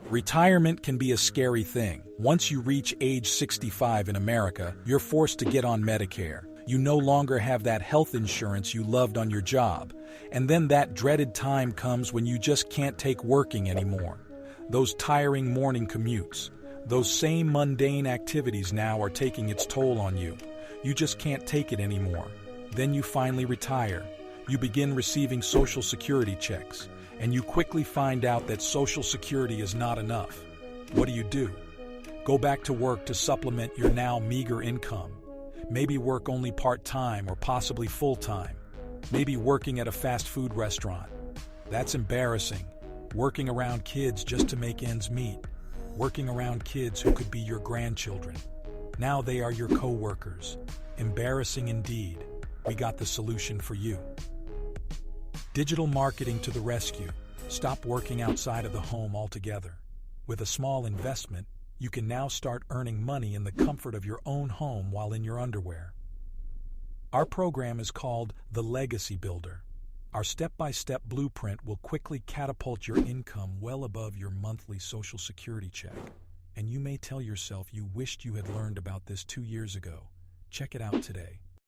Retirement can be a scary thing. Once you reach age 65 in America, you're forced to get on Medicare. You no longer have that health insurance you loved on your job. And then that dreaded time comes when you just can't take working anymore. Those tiring morning commutes, those same mundane activities now are taking its toll on you. You just can't take it anymore. Then you finally retire. You begin receiving Social Security checks, and you quickly find out that Social Security is not enough. What do? Go back to work to supplement your now meager income. Maybe work only part-time or possibly full-time. Maybe working at a fast food restaurant. That's embarrassing. Working around kids just to make ends meet. Working around kids who could be your grandchildren. Now they are your co-workers. Embarrassing indeed. We got the solution for you. Digital marketing to the rescue. Stop working outside of the home altogether. With a small investment, you can now start earning money in the comfort of your own home while in your underwear. Our program is called The Legacy Builder. Our step-by-step blueprint will quickly catapult your income well above your monthly Social Security check. And you may tell yourself you wished you had learned about this 2 years ago. Check it out today.